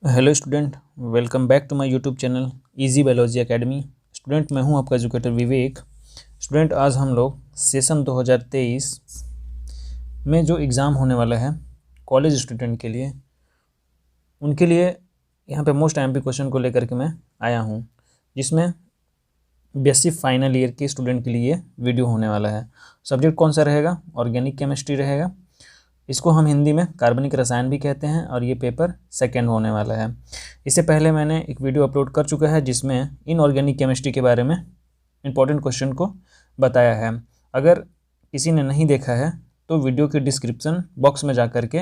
Hello student, welcome back to my YouTube channel easy biology academy. Student, मैं हूं आपका educator विवेक। Student, आज हम लोग सेशन 2023 में जो एग्ज़ाम होने वाला है कॉलेज स्टूडेंट के लिए, उनके लिए यहां पे मोस्ट एमपी क्वेश्चन को लेकर के मैं आया हूं, जिसमें बीएससी फाइनल ईयर के स्टूडेंट के लिए वीडियो होने वाला है। सब्जेक्ट कौन सा रहेगा? ऑर्गेनिक केमिस्ट्री रहेगा। इसको हम हिंदी में कार्बनिक रसायन भी कहते हैं और ये पेपर सेकंड होने वाला है। इससे पहले मैंने एक वीडियो अपलोड कर चुका है जिसमें इनऑर्गेनिक केमिस्ट्री के बारे में इंपॉर्टेंट क्वेश्चन को बताया है। अगर किसी ने नहीं देखा है तो वीडियो के डिस्क्रिप्शन बॉक्स में जा कर के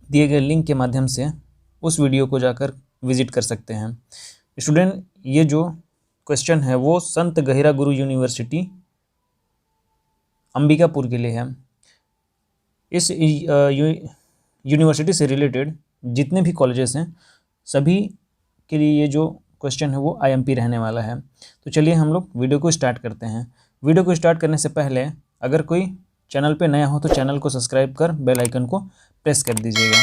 दिए गए लिंक के माध्यम से उस वीडियो को जाकर विजिट कर सकते हैं। स्टूडेंट, ये जो क्वेश्चन है वो संत गहिरा गुरु यूनिवर्सिटी अंबिकापुर के लिए है। इस यूनिवर्सिटी से रिलेटेड जितने भी कॉलेजेस हैं सभी के लिए ये जो क्वेश्चन है वो आईएमपी रहने वाला है। तो चलिए हम लोग वीडियो को स्टार्ट करते हैं। वीडियो को स्टार्ट करने से पहले अगर कोई चैनल पे नया हो तो चैनल को सब्सक्राइब कर बेल आइकन को प्रेस कर दीजिएगा,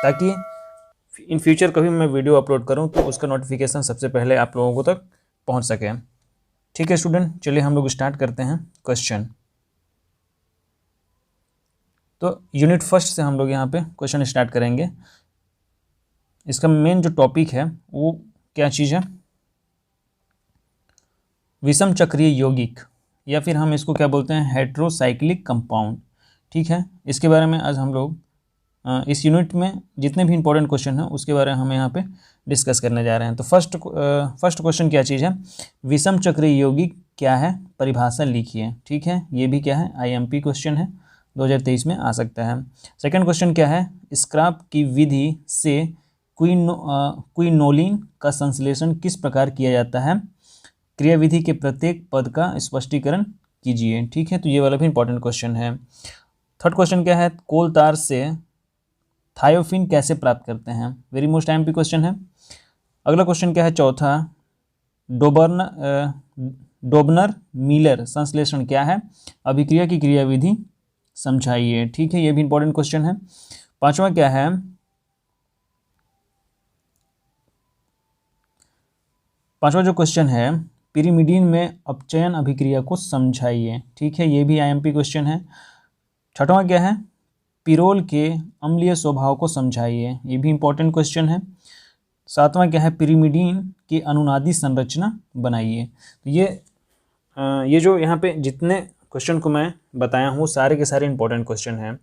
ताकि इन फ्यूचर कभी मैं वीडियो अपलोड करूं तो उसका नोटिफिकेशन सबसे पहले आप लोगों को तक पहुँच सके। ठीक है स्टूडेंट, चलिए हम लोग स्टार्ट करते हैं क्वेश्चन। तो यूनिट फर्स्ट से हम लोग यहाँ पे क्वेश्चन स्टार्ट करेंगे। इसका मेन जो टॉपिक है वो क्या चीज़ है? विषम चक्रीय यौगिक, या फिर हम इसको क्या बोलते हैं, हेट्रोसाइक्लिक कंपाउंड। ठीक है, इसके बारे में आज हम लोग इस यूनिट में जितने भी इंपॉर्टेंट क्वेश्चन हैं उसके बारे में हम यहाँ पे डिस्कस करने जा रहे हैं। तो फर्स्ट क्वेश्चन क्या चीज़ है? विषम चक्रीय यौगिक क्या है, परिभाषा लिखिए। ठीक है, ये भी क्या है, आईएमपी क्वेश्चन है, 2023 में आ सकता है। सेकंड क्वेश्चन क्या है? स्क्रैप की विधि से क्विनोलिन का संश्लेषण किस प्रकार किया जाता है? क्रियाविधि के प्रत्येक पद का स्पष्टीकरण कीजिए। ठीक है, तो ये वाला भी इंपॉर्टेंट क्वेश्चन है। थर्ड क्वेश्चन क्या है? कोल तार से थायोफिन कैसे प्राप्त करते हैं? वेरी मोस्ट एमपी क्वेश्चन है। अगला क्वेश्चन क्या है? चौथा, डोबनर मिलर संश्लेषण क्या है? अभिक्रिया की क्रियाविधि समझाइए। ठीक है, ये भी इंपॉर्टेंट क्वेश्चन है। पांचवा क्या है? पांचवा जो क्वेश्चन है, पिरिमिडीन में अपचयन अभिक्रिया को समझाइए। ठीक है, ये भी आईएमपी क्वेश्चन है। छठवां क्या है? पिरोल के अम्लीय स्वभाव को समझाइए। ये भी इंपॉर्टेंट क्वेश्चन है। सातवां क्या है? पिरिमिडीन की अनुनादी संरचना बनाइए। तो ये जो यहाँ पे जितने क्वेश्चन को मैं बताया हूँ सारे के सारे इंपॉर्टेंट क्वेश्चन हैं,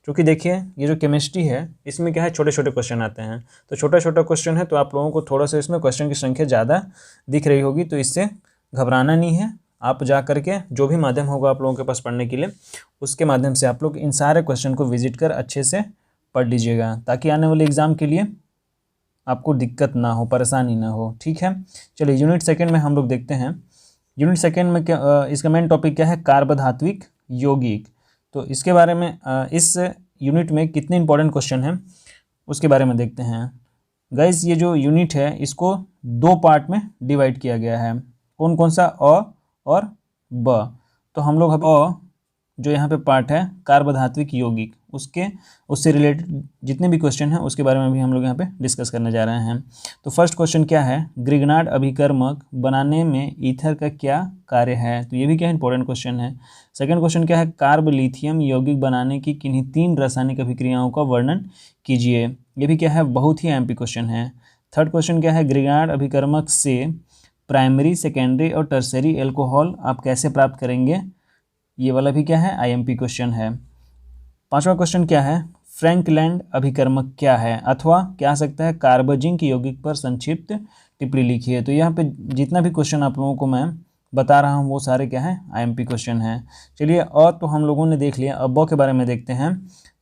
क्योंकि देखिए ये जो केमिस्ट्री है इसमें क्या है, छोटे छोटे क्वेश्चन आते हैं। तो छोटा छोटा क्वेश्चन है तो आप लोगों को थोड़ा सा इसमें क्वेश्चन की संख्या ज़्यादा दिख रही होगी, तो इससे घबराना नहीं है। आप जा करके जो भी माध्यम होगा आप लोगों के पास पढ़ने के लिए, उसके माध्यम से आप लोग इन सारे क्वेश्चन को विजिट कर अच्छे से पढ़ लीजिएगा, ताकि आने वाले एग्ज़ाम के लिए आपको दिक्कत ना हो, परेशानी ना हो। ठीक है, चलिए यूनिट सेकेंड में हम लोग देखते हैं। यूनिट सेकेंड में क्या इसका मेन टॉपिक क्या है? कार्बधात्विक यौगिक। तो इसके बारे में इस यूनिट में कितने इंपॉर्टेंट क्वेश्चन हैं उसके बारे में देखते हैं। गाइस, ये जो यूनिट है इसको दो पार्ट में डिवाइड किया गया है। कौन कौन सा? अ और ब। तो हम लोग अ जो यहाँ पे पार्ट है कार्बधात्विक यौगिक, उससे रिलेटेड जितने भी क्वेश्चन हैं उसके बारे में भी हम लोग यहाँ पे डिस्कस करने जा रहे हैं। तो फर्स्ट क्वेश्चन क्या है? ग्रिग्नार्ड अभिकर्मक बनाने में ईथर का क्या कार्य है? तो ये भी क्या इंपॉर्टेंट क्वेश्चन है। सेकंड क्वेश्चन क्या है? कार्ब लिथियम यौगिक बनाने की किन्हीं तीन रासायनिक अभिक्रियाओं का वर्णन कीजिए। ये भी क्या है, बहुत ही एमपी क्वेश्चन है। थर्ड क्वेश्चन क्या है? ग्रिग्नार्ड अभिकर्मक से प्राइमरी, सेकेंडरी और टर्सरी एल्कोहल आप कैसे प्राप्त करेंगे? ये वाला भी क्या है, आईएमपी क्वेश्चन है। पांचवा क्वेश्चन क्या है? फ्रैंकलैंड अभिकर्मक क्या है? अथवा क्या आ सकता है? कार्बजिंक यौगिक पर संक्षिप्त टिप्पणी लिखिए। तो यहाँ पे जितना भी क्वेश्चन आप लोगों को मैं बता रहा हूँ वो सारे क्या है, आईएमपी क्वेश्चन है। चलिए, और तो हम लोगों ने देख लिया, अब ब के बारे में देखते हैं।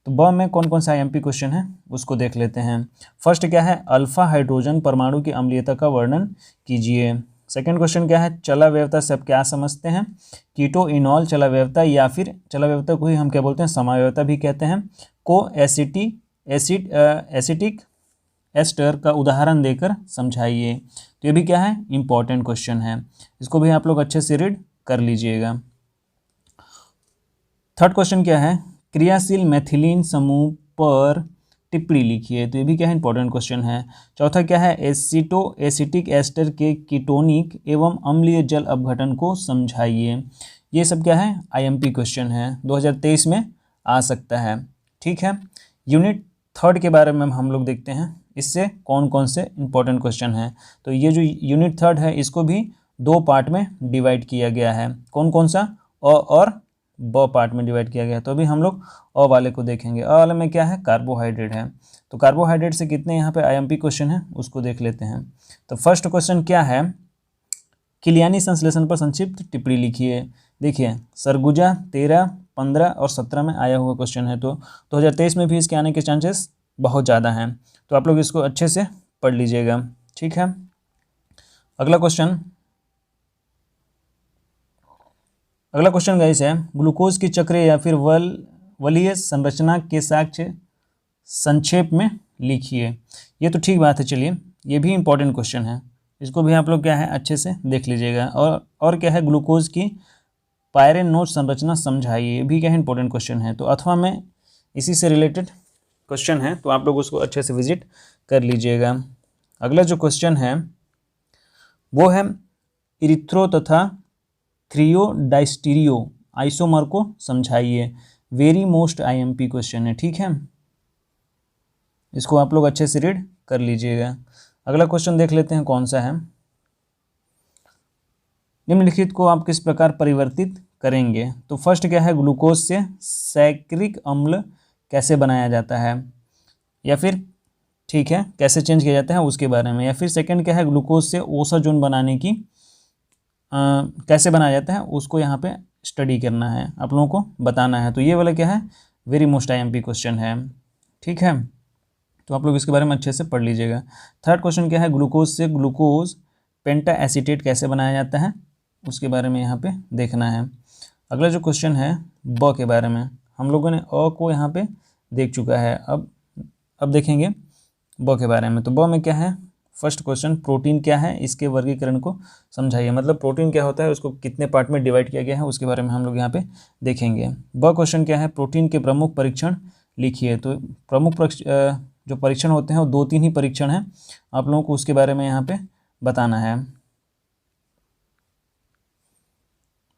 तो ब में कौन कौन सा आईएमपी क्वेश्चन है उसको देख लेते हैं। फर्स्ट क्या है? अल्फा हाइड्रोजन परमाणु की अम्लीयता का वर्णन कीजिए। सेकंड क्वेश्चन क्या है? चलाव्ययता से आप क्या समझते हैं? कीटो इनॉल चलाव्ययता, या फिर चलाव्ययता को ही हम क्या बोलते हैं, समाव्ययता भी कहते हैं। को एसिटिक एस्टर का उदाहरण देकर समझाइए। तो ये भी क्या है, इंपॉर्टेंट क्वेश्चन है, इसको भी आप लोग अच्छे से रीड कर लीजिएगा। थर्ड क्वेश्चन क्या है? क्रियाशील मेथिलीन समूह पर टिप्पणी लिखिए। तो ये भी क्या है, इंपॉर्टेंट क्वेश्चन है। चौथा क्या है, एसिटिक एस्टर के कीटोनिक एवं अम्लीय जल अपघटन को समझाइए। ये सब क्या है, आईएमपी क्वेश्चन है, 2023 में आ सकता है। ठीक है, यूनिट 3 के बारे में हम लोग देखते हैं, इससे कौन कौन से इंपॉर्टेंट क्वेश्चन हैं। तो ये जो यूनिट 3 है इसको भी 2 पार्ट में डिवाइड किया गया है। कौन कौन सा, अ और ब पार्ट में डिवाइड किया गया है। तो अभी हम लोग अ वाले को देखेंगे। अ वाले में क्या है, कार्बोहाइड्रेट है। तो कार्बोहाइड्रेट से कितने यहाँ पे आईएमपी क्वेश्चन है उसको देख लेते हैं। तो फर्स्ट क्वेश्चन क्या है, किलियानी संश्लेषण पर संक्षिप्त टिप्पणी लिखिए। देखिए सरगुजा 13, 15 और 17 में आया हुआ क्वेश्चन है। तो 2023 में भी इसके आने के चांसेस बहुत ज़्यादा हैं। तो आप लोग इसको अच्छे से पढ़ लीजिएगा। ठीक है, अगला क्वेश्चन गाइस है, ग्लूकोज की चक्र या फिर वलीय संरचना के साक्ष्य संक्षेप में लिखिए। ये तो ठीक बात है, चलिए ये भी इंपॉर्टेंट क्वेश्चन है, इसको भी आप लोग क्या है अच्छे से देख लीजिएगा। और क्या है, ग्लूकोज की पायरेनोज संरचना समझाइए। ये भी क्या है, इंपॉर्टेंट क्वेश्चन है। तो अथवा में इसी से रिलेटेड क्वेश्चन है, तो आप लोग उसको अच्छे से विजिट कर लीजिएगा। अगला जो क्वेश्चन है वो है इरिथ्रो तथा थ्रियोडाइस्टीरियो आइसोमर को समझाइए। वेरी मोस्ट आईएमपी क्वेश्चन है। ठीक है, इसको आप लोग अच्छे से रीड कर लीजिएगा। अगला क्वेश्चन देख लेते हैं कौन सा है, निम्नलिखित को आप किस प्रकार परिवर्तित करेंगे। तो फर्स्ट क्या है, ग्लूकोज से सैकरिक अम्ल कैसे बनाया जाता है, या फिर ठीक है कैसे चेंज किया जाता है उसके बारे में। या फिर सेकंड क्या है, ग्लूकोज से ओसाजोन बनाने की कैसे बनाया जाता है उसको यहाँ पे स्टडी करना है, आप लोगों को बताना है। तो ये वाला क्या है, वेरी मोस्ट आईएमपी क्वेश्चन है। ठीक है, तो आप लोग इसके बारे में अच्छे से पढ़ लीजिएगा। थर्ड क्वेश्चन क्या है, ग्लूकोज से ग्लूकोज पेंटा एसीटेट कैसे बनाया जाता है उसके बारे में यहाँ पे देखना है। अगला जो क्वेश्चन है ब के बारे में, हम लोगों ने अ को यहाँ पे देख चुका है, अब देखेंगे ब के बारे में। तो ब में क्या है, फर्स्ट क्वेश्चन प्रोटीन क्या है, इसके वर्गीकरण को समझाइए। मतलब प्रोटीन क्या होता है, उसको कितने पार्ट में डिवाइड किया गया है उसके बारे में हम लोग यहाँ पे देखेंगे। ब क्वेश्चन क्या है, प्रोटीन के प्रमुख परीक्षण लिखिए। तो प्रमुख जो परीक्षण होते हैं वो 2-3 ही परीक्षण हैं, आप लोगों को उसके बारे में यहाँ पे बताना है।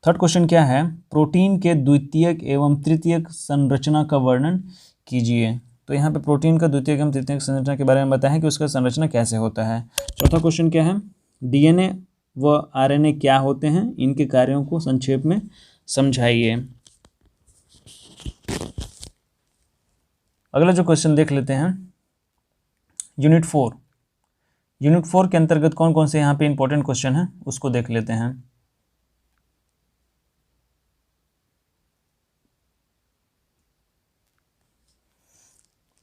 थर्ड क्वेश्चन क्या है, प्रोटीन के द्वितीयक एवं तृतीयक संरचना का वर्णन कीजिए। तो यहाँ पे प्रोटीन का द्वितीयक एवं तृतीयक संरचना के बारे में बताएं कि उसका संरचना कैसे होता है। चौथा क्वेश्चन क्या है, डीएनए व आरएनए क्या होते हैं, इनके कार्यों को संक्षेप में समझाइए। अगला जो क्वेश्चन देख लेते हैं, यूनिट 4 के अंतर्गत कौन कौन से यहाँ पे इंपॉर्टेंट क्वेश्चन है उसको देख लेते हैं।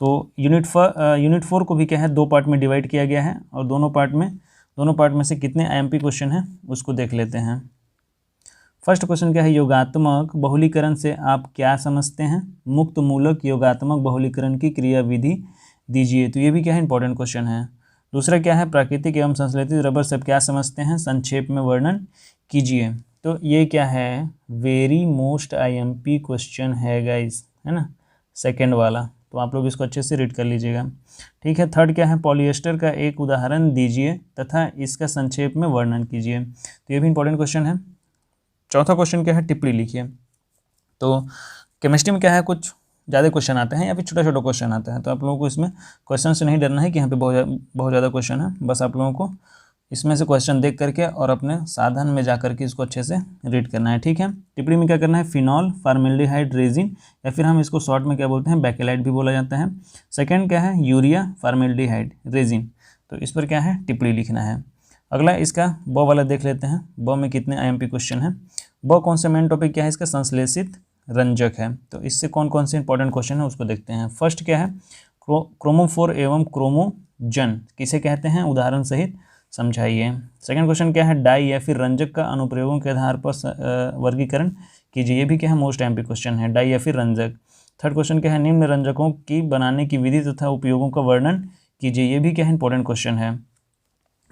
तो यूनिट 4 को भी क्या है 2 पार्ट में डिवाइड किया गया है, और दोनों पार्ट में से कितने आईएमपी क्वेश्चन हैं उसको देख लेते हैं। फर्स्ट क्वेश्चन क्या है, योगात्मक बहुलीकरण से आप क्या समझते हैं, मुक्त मूलक योगात्मक बहुलीकरण की क्रियाविधि दीजिए। तो ये भी क्या है, इंपॉर्टेंट क्वेश्चन है। दूसरा क्या है, प्राकृतिक एवं संश्लेषित रबर से क्या समझते हैं, संक्षेप में वर्णन कीजिए। तो ये क्या है, वेरी मोस्ट आईएमपी क्वेश्चन है गाइस, है ना, सेकेंड वाला। तो आप लोग इसको अच्छे से रीड कर लीजिएगा। ठीक है, थर्ड क्या है, पॉलिएस्टर का एक उदाहरण दीजिए तथा इसका संक्षेप में वर्णन कीजिए। तो ये भी इंपॉर्टेंट क्वेश्चन है। चौथा क्वेश्चन क्या है, टिप्पणी लिखिए। तो केमिस्ट्री में क्या है, कुछ ज़्यादा क्वेश्चन आते हैं या फिर छोटा छोटा क्वेश्चन आता है। तो आप लोगों को इसमें क्वेश्चन से नहीं डरना है कि यहाँ पे बहुत ज़्यादा क्वेश्चन है, बस आप लोगों को इसमें से क्वेश्चन देख करके और अपने साधन में जा करके इसको अच्छे से रीड करना है। ठीक है, टिप्पणी में क्या करना है, फिनॉल फॉर्मेल्डिहाइड रेजिन, या फिर हम इसको शॉर्ट में क्या बोलते हैं, बैकेलाइट भी बोला जाता है। सेकेंड क्या है, यूरिया फॉर्मेल्डिहाइड रेजिन। तो इस पर क्या है, टिप्पणी लिखना है। अगला इसका ब वाला देख लेते हैं, ब में कितने आईएमपी क्वेश्चन है। ब कौन सा मेन टॉपिक क्या है, इसका संश्लेषित रंजक है। तो इससे कौन कौन से इंपॉर्टेंट क्वेश्चन है उसको देखते हैं। फर्स्ट क्या है, क्रोमोफोर एवं क्रोमोजन किसे कहते हैं, उदाहरण सहित समझाइए। सेकंड क्वेश्चन क्या है, डाई या फिर रंजक का अनुप्रयोगों के आधार पर वर्गीकरण कीजिए। ये भी क्या है, मोस्ट आईएमपी क्वेश्चन है, डाई या फिर रंजक। थर्ड क्वेश्चन क्या है, निम्न रंजकों की बनाने की विधि तथा उपयोगों का वर्णन कीजिए। ये भी क्या है, इंपॉर्टेंट क्वेश्चन है।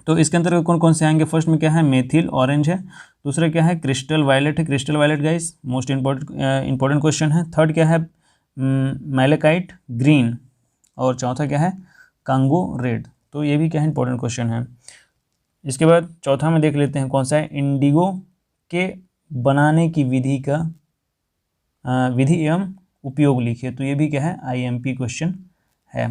तो इसके अंतर्गत कौन कौन से आएंगे, फर्स्ट में क्या है, मेथिल ऑरेंज है। दूसरा क्या है, क्रिस्टल वायलेट है। Crystal violet guys most important question है। थर्ड क्या है, मैलेकाइट ग्रीन। और चौथा क्या है, कांगो रेड। तो ये भी क्या है, इंपॉर्टेंट क्वेश्चन है। इसके बाद चौथा में देख लेते हैं कौन सा है, इंडिगो के बनाने की विधि का विधि एवं उपयोग लिखिए। तो ये भी क्या है, आईएमपी क्वेश्चन है।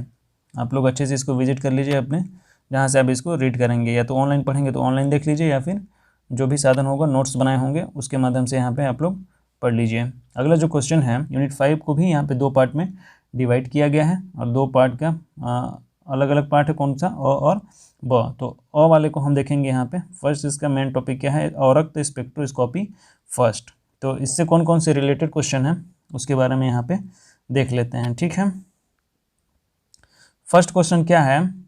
आप लोग अच्छे से इसको विजिट कर लीजिए अपने जहाँ से आप इसको रीड करेंगे, या तो ऑनलाइन पढ़ेंगे तो ऑनलाइन देख लीजिए, या फिर जो भी साधन होगा नोट्स बनाए होंगे उसके माध्यम से यहाँ पे आप लोग पढ़ लीजिए। अगला जो क्वेश्चन है, यूनिट 5 को भी यहाँ पे 2 पार्ट में डिवाइड किया गया है, और 2 पार्ट का अलग अलग पार्ट है, कौन सा, अ और ब। तो अ वाले को हम देखेंगे यहाँ पे। फर्स्ट इसका मेन टॉपिक क्या है, औरक्त स्पेक्ट्रोस्कोपी फर्स्ट। तो इससे कौन कौन से रिलेटेड क्वेश्चन है उसके बारे में यहाँ पे देख लेते हैं, ठीक है। फर्स्ट क्वेश्चन क्या है,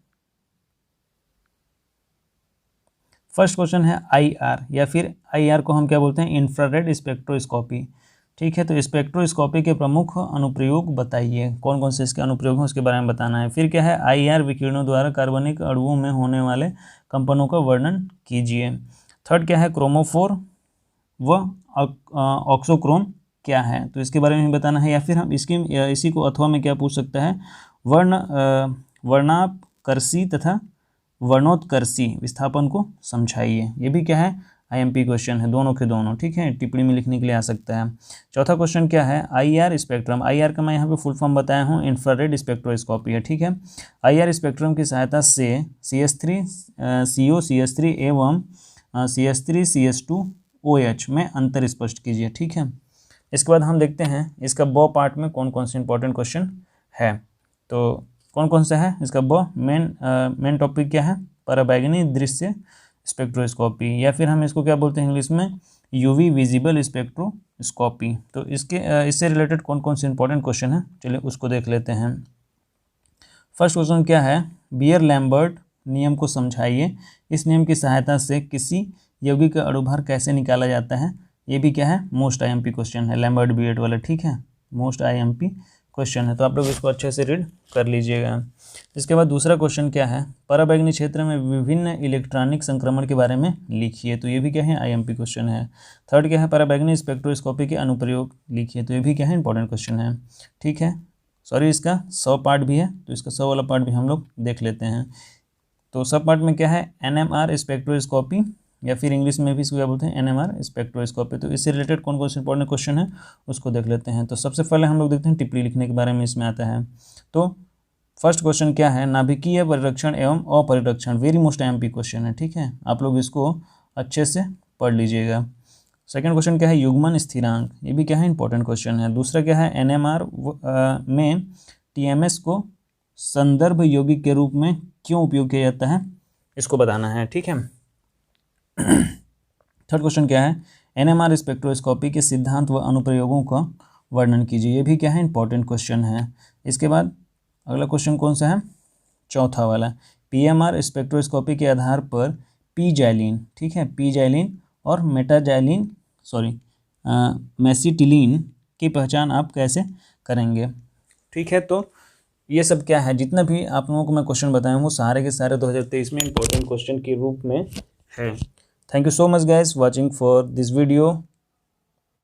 फर्स्ट क्वेश्चन है आईआर, या फिर आईआर को हम क्या बोलते हैं, इंफ्रारेड स्पेक्ट्रोस्कोपी, ठीक है। तो स्पेक्ट्रोस्कोपी के प्रमुख अनुप्रयोग बताइए, कौन कौन से इसके अनुप्रयोग हैं उसके बारे में बताना है। फिर क्या है, आईआर विकिरणों द्वारा कार्बनिक अणुओं में होने वाले कंपनों का वर्णन कीजिए। थर्ड क्या है, क्रोमोफोर व ऑक्सोक्रोम क्या है, तो इसके बारे में बताना है। या फिर हम इसी को अथवा में क्या पूछ सकता है, वर्णापकर्षी तथा वर्णोत्कर्षी विस्थापन को समझाइए। ये भी क्या है, आईएमपी क्वेश्चन है, दोनों के दोनों, ठीक है, टिप्पणी में लिखने के लिए आ सकता है। चौथा क्वेश्चन क्या है, आईआर स्पेक्ट्रम। आईआर का मैं यहाँ पे फुल फॉर्म बताया हूँ, इंफ्रारेड स्पेक्ट्रोस्कोपी है, ठीक है। आईआर स्पेक्ट्रम की सहायता से CH3 CO CH3 एवं CH3 CH2 OH में अंतर स्पष्ट कीजिए, ठीक है। इसके बाद हम देखते हैं इसका ब पार्ट में कौन कौन से इंपॉर्टेंट क्वेश्चन है। तो कौन कौन सा है इसका ब, मेन टॉपिक क्या है, पराबैंगनी दृश्य स्पेक्ट्रोस्कोपी, या फिर हम इसको क्या बोलते हैं इंग्लिश में, यूवी विजिबल स्पेक्ट्रोस्कोपी। तो इससे रिलेटेड कौन कौन से इंपॉर्टेंट क्वेश्चन है, चलिए उसको देख लेते हैं। फर्स्ट क्वेश्चन क्या है, बियर लैम्बर्ट नियम को समझाइए। इस नियम की सहायता से किसी यौगिक का अणुभार कैसे निकाला जाता है। ये भी क्या है, मोस्ट आईएमपी क्वेश्चन है, लैम्बर्ट बियर्ड वाला, ठीक है, मोस्ट आईएमपी क्वेश्चन है। तो आप लोग इसको अच्छे से रीड कर लीजिएगा। इसके बाद दूसरा क्वेश्चन क्या है, पराबैंगनी क्षेत्र में विभिन्न इलेक्ट्रॉनिक संक्रमण के बारे में लिखिए। तो ये भी क्या है, आईएमपी क्वेश्चन है। थर्ड क्या है, पराबैंगनी स्पेक्ट्रोस्कोपी के अनुप्रयोग लिखिए। तो ये भी क्या है, इंपॉर्टेंट क्वेश्चन है, ठीक है। सॉरी, इसका 100 पार्ट भी है, तो इसका 100 वाला पार्ट भी हम लोग देख लेते हैं। तो सब पार्ट में क्या है, NMR स्पेक्ट्रोस्कोपी, या फिर इंग्लिश में भी इसको क्या बोलते हैं, NMR स्पेक्ट्रोस्कोपी। तो इससे रिलेटेड कौन कौन से इंपॉर्टेंट क्वेश्चन है उसको देख लेते हैं। तो सबसे पहले हम लोग देखते हैं टिप्पणी लिखने के बारे में, इसमें आता है। तो फर्स्ट क्वेश्चन क्या है, नाभिकीय परिरक्षण एवं अपरिरक्षण, वेरी मोस्ट आईएमपी क्वेश्चन है, ठीक है, आप लोग इसको अच्छे से पढ़ लीजिएगा। सेकंड क्वेश्चन क्या है, युग्मन स्थिरांक, ये भी क्या है, इंपॉर्टेंट क्वेश्चन है। दूसरा क्या है, NMR में TMS को संदर्भ यौगिक के रूप में क्यों उपयोग किया जाता है, इसको बताना है, ठीक है। थर्ड क्वेश्चन क्या है, NMR स्पेक्ट्रोस्कोपी के सिद्धांत व अनुप्रयोगों का वर्णन कीजिए। ये भी क्या है, इंपॉर्टेंट क्वेश्चन है। इसके बाद अगला क्वेश्चन कौन सा है, चौथा वाला, PMR स्पेक्ट्रोस्कोपी के आधार पर पीजैलिन, ठीक है, पीजैलिन और मेसिटिलीन की पहचान आप कैसे करेंगे, ठीक है। तो ये सब क्या है, जितना भी आप लोगों को मैं क्वेश्चन बताया हूँ वो सारे के सारे 2023 में इंपॉर्टेंट क्वेश्चन के रूप में है। Thank you so much guys watching for this video.